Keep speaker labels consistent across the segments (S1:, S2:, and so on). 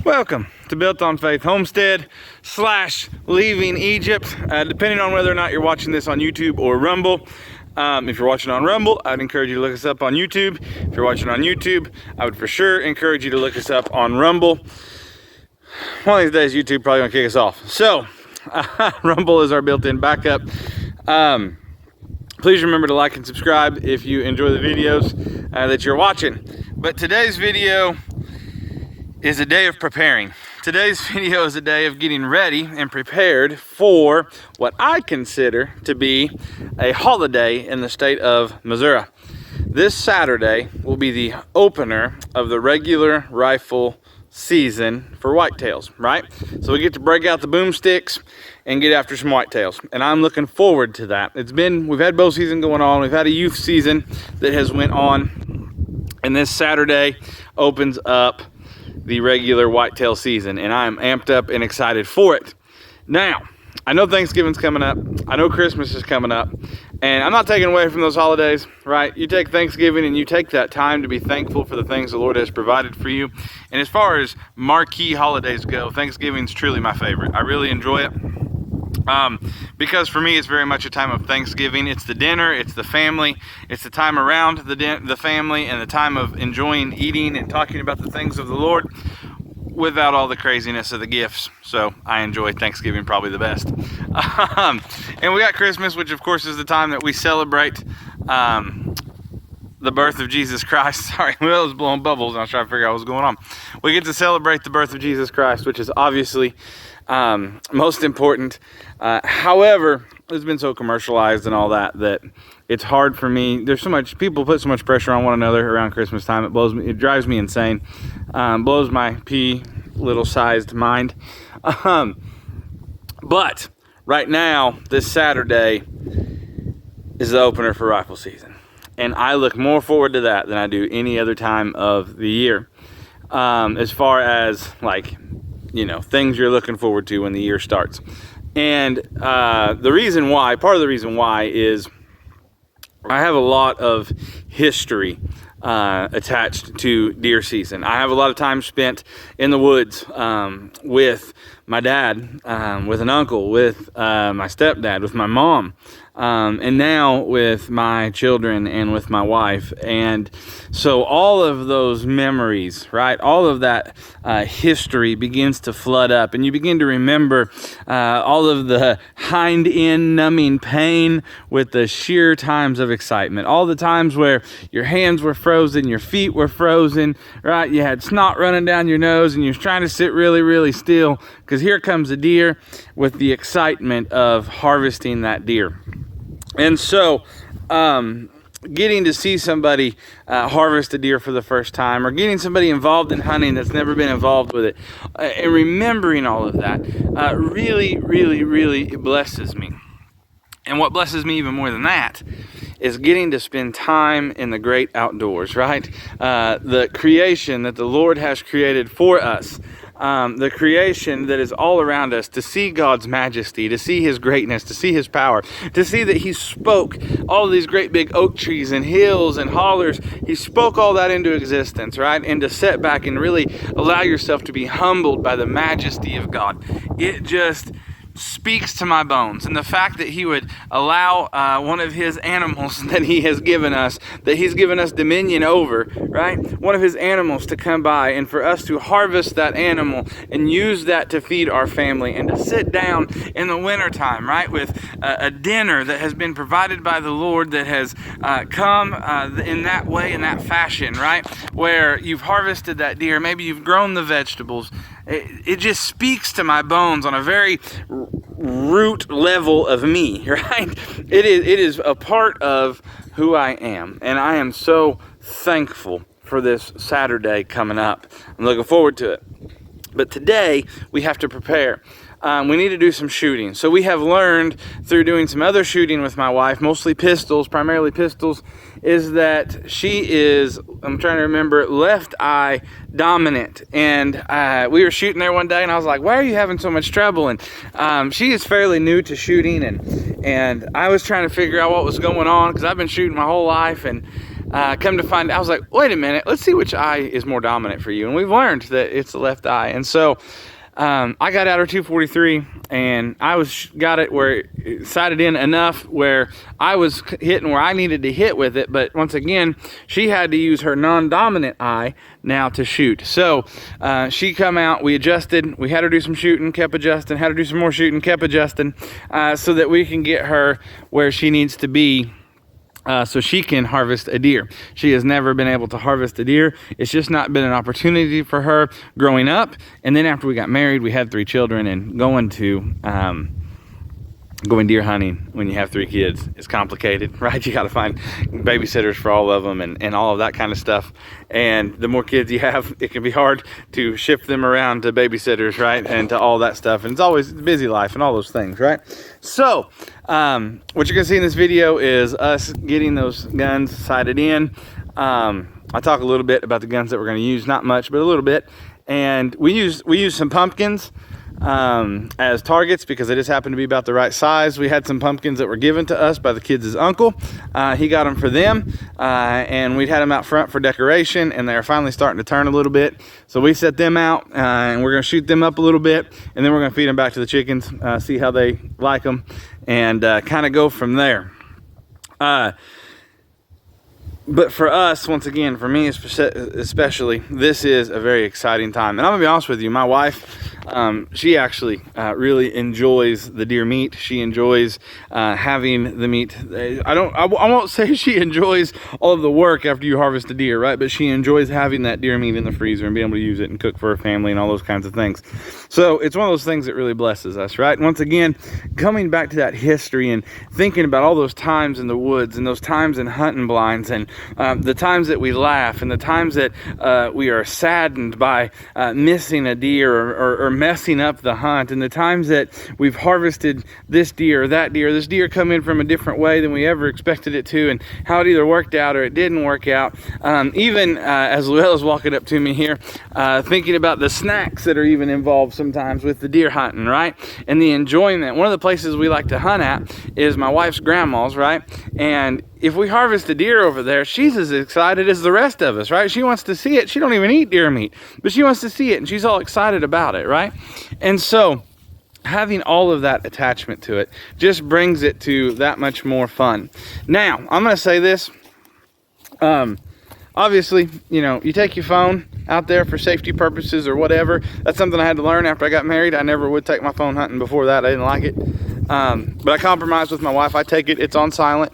S1: Welcome to Built on Faith Homestead / Leaving Egypt, depending on whether or not you're watching this on YouTube or Rumble. If you're watching on Rumble, I'd encourage you to look us up on YouTube. If you're watching on YouTube, I would for sure encourage you to look us up on Rumble. One of these days, YouTube probably gonna kick us off. So, Rumble is our built-in backup. Please remember to like and subscribe if you enjoy the videos that you're watching. But today's video is a day of preparing. Today's video is a day of getting ready and prepared for what I consider to be a holiday in the state of Missouri. This Saturday will be the opener of the regular rifle season for whitetails, right? So we get to break out the boomsticks and get after some whitetails, and I'm looking forward to that. We've had bow season going on, we've had a youth season that has went on, and this Saturday opens up the regular whitetail season, and I'm amped up and excited for it. Now, I know Thanksgiving's coming up, I know Christmas is coming up, and I'm not taking away from those holidays, right? You take Thanksgiving and you take that time to be thankful for the things the Lord has provided for you. And as far as marquee holidays go, Thanksgiving's truly my favorite. I really enjoy it. Because for me, it's very much a time of Thanksgiving. It's the dinner, it's the family, it's the time around the family, and the time of enjoying eating and talking about the things of the Lord without all the craziness of the gifts. So I enjoy Thanksgiving probably the best. And we got Christmas, which of course is the time that we celebrate the birth of Jesus Christ. Sorry, I was blowing bubbles and I was trying to figure out what was going on. We get to celebrate the birth of Jesus Christ, which is obviously most important. However, it's been so commercialized and all that it's hard for me. There's so much, people put so much pressure on one another around Christmas time. It drives me insane. Blows my little sized mind. But right now, this Saturday is the opener for rifle season, and I look more forward to that than I do any other time of the year. As far as things you're looking forward to when the year starts. And part of the reason why is I have a lot of history attached to deer season. I have a lot of time spent in the woods with my dad, with an uncle, with my stepdad, with my mom, and now with my children and with my wife. And so all of those memories, right, all of that history begins to flood up, and you begin to remember all of the hind end numbing pain with the sheer times of excitement, all the times where your hands were frozen, your feet were frozen, right? You had snot running down your nose and you're trying to sit really, really still because here comes a deer, with the excitement of harvesting that deer. And so getting to see somebody harvest a deer for the first time, or getting somebody involved in hunting that's never been involved with it, and remembering all of that really, really, really blesses me. And what blesses me even more than that is getting to spend time in the great outdoors, right? The creation that the Lord has created for us. The creation that is all around us, to see God's majesty, to see His greatness, to see His power, to see that He spoke all of these great big oak trees and hills and hollers. He spoke all that into existence, right? And to sit back and really allow yourself to be humbled by the majesty of God. It just speaks to my bones. And the fact that He would allow one of His animals that He has given us, that He's given us dominion over, right? One of His animals to come by, and for us to harvest that animal and use that to feed our family, and to sit down in the wintertime, right, with a dinner that has been provided by the Lord, that has come in that way, in that fashion, right? Where you've harvested that deer, maybe you've grown the vegetables. It just speaks to my bones on a very root level of me, right? It is a part of who I am, and I am so thankful for this Saturday coming up. I'm looking forward to it. But today we have to prepare. We need to do some shooting. So we have learned through doing some other shooting with my wife, mostly pistols, primarily pistols, is that she is, I'm trying to remember, left eye dominant. And we were shooting there one day, and I was like, why are you having so much trouble? And she is fairly new to shooting, and I was trying to figure out what was going on, because I've been shooting my whole life, and come to find out, I was like, wait a minute, let's see which eye is more dominant for you. And we've learned that it's the left eye. And so I got out her 243, and I got it where it sighted in enough where I was hitting where I needed to hit with it. But once again, she had to use her non-dominant eye now to shoot. So she come out, we adjusted, we had her do some shooting, kept adjusting, had her do some more shooting, kept adjusting, so that we can get her where she needs to be. So she can harvest a deer. She has never been able to harvest a deer. It's just not been an opportunity for her growing up. And then after we got married, we had 3 children, and going deer hunting when you have 3 kids is complicated, right? You got to find babysitters for all of them and all of that kind of stuff. And the more kids you have, it can be hard to shift them around to babysitters, right? And to all that stuff. And it's always a busy life and all those things, right? So what you're gonna see in this video is us getting those guns sighted in. I talk a little bit about the guns that we're gonna use, not much, but a little bit. And we use some pumpkins as targets because they just happened to be about the right size. We had some pumpkins that were given to us by the kids' uncle. He got them for them, and we'd had them out front for decoration, and they're finally starting to turn a little bit. So we set them out, and we're gonna shoot them up a little bit, and then we're gonna feed them back to the chickens, see how they like them, and kind of go from there. But for us, once again, for me especially, this is a very exciting time. And I'm gonna be honest with you, my wife, she actually really enjoys the deer meat. She enjoys having the meat. I won't say she enjoys all of the work after you harvest a deer, right? But she enjoys having that deer meat in the freezer and being able to use it and cook for her family and all those kinds of things. So it's one of those things that really blesses us, right? And once again, coming back to that history and thinking about all those times in the woods and those times in hunting blinds and the times that we laugh and the times that we are saddened by missing a deer or messing up the hunt, and the times that we've harvested this deer or that deer, this deer come in from a different way than we ever expected it to, and how it either worked out or it didn't work out. Even as Luella's walking up to me here, thinking about the snacks that are even involved sometimes with the deer hunting, right? And the enjoyment. One of the places we like to hunt at is my wife's grandma's, right? And if we harvest a deer over there, she's as excited as the rest of us, right? She wants to see it. She don't even eat deer meat, but she wants to see it, and she's all excited about it, right? And so having all of that attachment to it just brings it to that much more fun. Now, I'm going to say this. Obviously, you know, you take your phone out there for safety purposes or whatever. That's something I had to learn after I got married. I never would take my phone hunting before that. I didn't like it. But I compromised with my wife. I take it. It's on silent.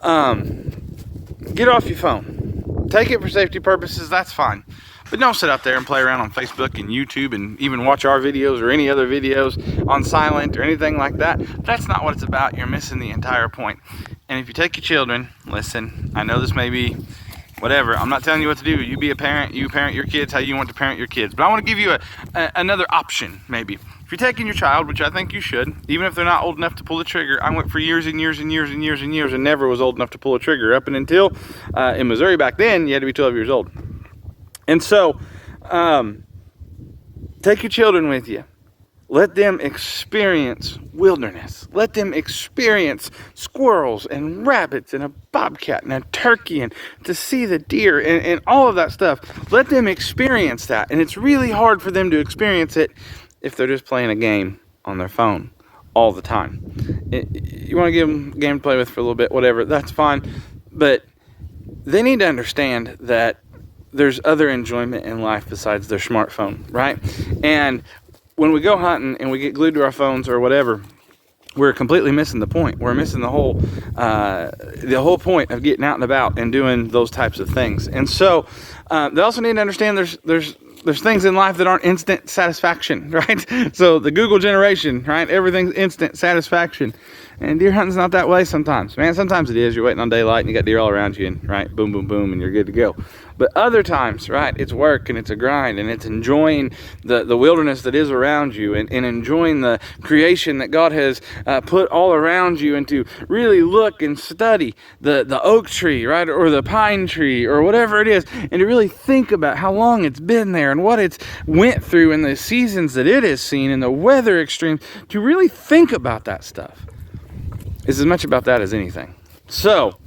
S1: Get off your phone. Take it for safety purposes. That's fine. But don't sit out there and play around on Facebook and YouTube and even watch our videos or any other videos on silent or anything like that. That's not what it's about. You're missing the entire point. And if you take your children, listen, I know this may be whatever. I'm not telling you what to do. You be a parent. You parent your kids how you want to parent your kids. But I want to give you another option, maybe. If you're taking your child, which I think you should, even if they're not old enough to pull the trigger. I went for years and years and years and years and years and never was old enough to pull a trigger. Up and until in Missouri back then, you had to be 12 years old. And so, take your children with you. Let them experience wilderness. Let them experience squirrels and rabbits and a bobcat and a turkey and to see the deer and all of that stuff. Let them experience that. And it's really hard for them to experience it if they're just playing a game on their phone all the time. You want to give them a game to play with for a little bit, whatever, that's fine. But they need to understand that there's other enjoyment in life besides their smartphone, right? And when we go hunting and we get glued to our phones or whatever, we're completely missing the point. We're missing the whole point of getting out and about and doing those types of things. And so they also need to understand there's things in life that aren't instant satisfaction, right? So the Google generation, right? Everything's instant satisfaction. And deer hunting's not that way sometimes. Man, sometimes it is. You're waiting on daylight and you got deer all around you and, right, boom, boom, boom, and you're good to go. But other times, right, it's work and it's a grind and it's enjoying the wilderness that is around you and enjoying the creation that God has put all around you, and to really look and study the oak tree, right, or the pine tree or whatever it is, and to really think about how long it's been there and what it's went through and the seasons that it has seen and the weather extremes, to really think about that stuff. It's as much about that as anything. So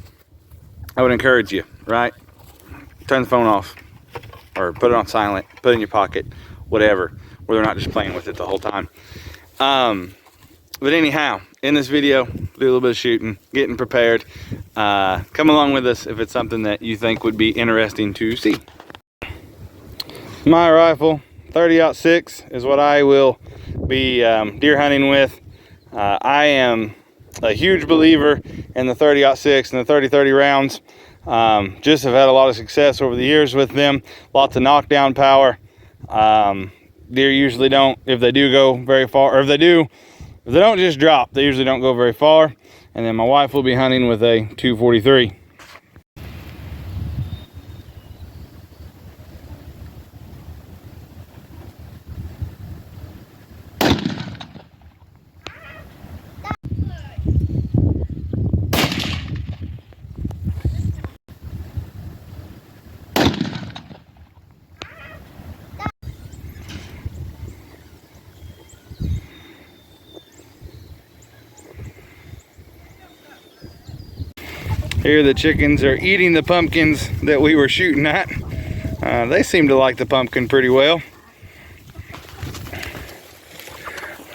S1: I would encourage you, right? Turn the phone off, or put it on silent, put it in your pocket, whatever, where they're not just playing with it the whole time. But anyhow, in this video, do a little bit of shooting, getting prepared. Come along with us if it's something that you think would be interesting to see. My rifle, 30-06, is what I will be deer hunting with. I am a huge believer in the 30-06 and the 30-30 rounds. Just have had a lot of success over the years with them. Lots of knockdown power. Deer usually don't, if they do go very far, or if they don't just drop, they usually don't go very far. And then my wife will be hunting with a 243. Here the chickens are eating the pumpkins that we were shooting at. They seem to like the pumpkin pretty well.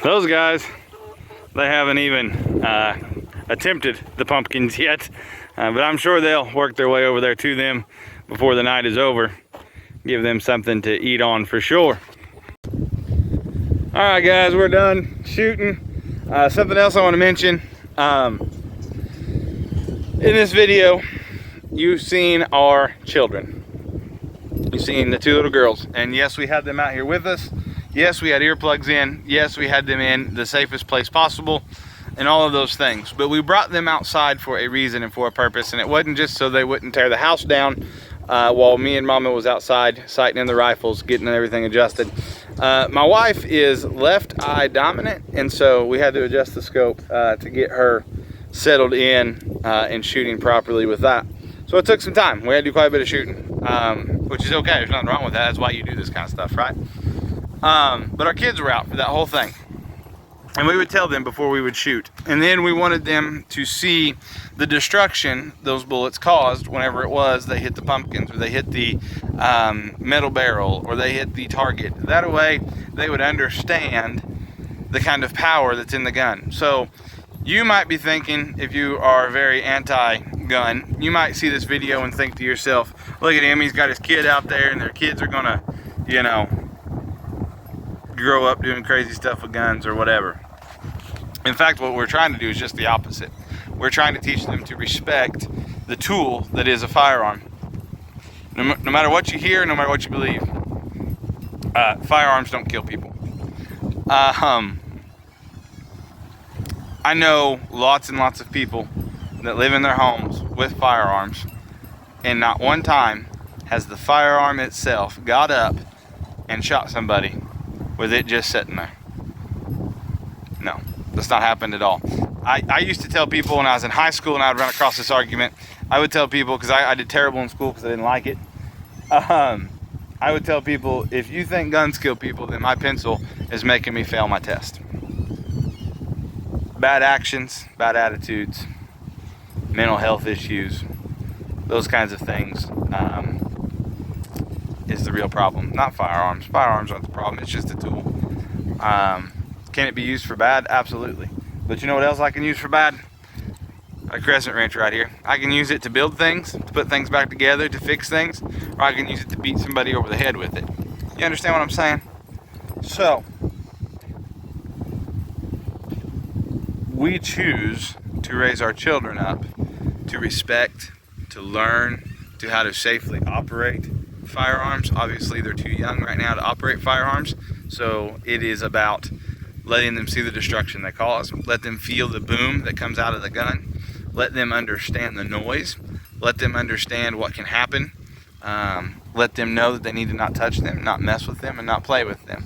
S1: Those guys, they haven't even attempted the pumpkins yet, but I'm sure they'll work their way over there to them before the night is over. Give them something to eat on for sure. All right guys, we're done shooting. Something else I want to mention. In this video, you've seen our children. You've seen the two little girls. And yes, we had them out here with us. Yes, we had earplugs in. Yes, we had them in the safest place possible and all of those things. But we brought them outside for a reason and for a purpose. And it wasn't just so they wouldn't tear the house down while me and Mama was outside sighting in the rifles, getting everything adjusted. My wife is left eye dominant, and so we had to adjust the scope to get her settled in and shooting properly with that. So it took some time. We had to do quite a bit of shooting, which is okay. There's nothing wrong with that. That's why you do this kind of stuff, right? But our kids were out for that whole thing, and we would tell them before we would shoot, and then we wanted them to see the destruction those bullets caused whenever it was they hit the pumpkins, or they hit the metal barrel, or they hit the target. That way they would understand the kind of power that's in the gun. So you might be thinking, if you are very anti-gun, you might see this video and think to yourself, look at him, he's got his kid out there and their kids are gonna, you know, grow up doing crazy stuff with guns or whatever. In fact, what we're trying to do is just the opposite. We're trying to teach them to respect the tool that is a firearm. No matter what you hear, no matter what you believe, firearms don't kill people. I know lots and lots of people that live in their homes with firearms, and not one time has the firearm itself got up and shot somebody with it just sitting there. No, that's not happened at all. I used to tell people when I was in high school and I would run across this argument, I would tell people, because I did terrible in school because I didn't like it, I would tell people, if you think guns kill people, then my pencil is making me fail my test. Bad actions, bad attitudes, mental health issues, those kinds of things is the real problem, not firearms. Firearms aren't the problem, it's just a tool. Can it be used for bad? Absolutely. But you know what else I can use for bad? A crescent wrench right here. I can use it to build things, to put things back together, to fix things, or I can use it to beat somebody over the head with it. You understand what I'm saying? So, we choose to raise our children up to respect, to learn, to how to safely operate firearms. Obviously, they're too young right now to operate firearms, so it is about letting them see the destruction they cause. Let them feel the boom that comes out of the gun. Let them understand the noise. Let them understand what can happen. Let them know that they need to not touch them, not mess with them, and not play with them.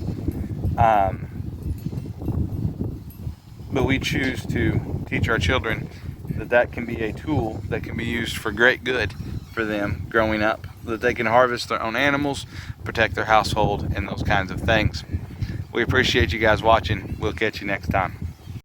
S1: But we choose to teach our children that that can be a tool that can be used for great good for them growing up, that they can harvest their own animals, protect their household, and those kinds of things. We appreciate you guys watching. We'll catch you next time.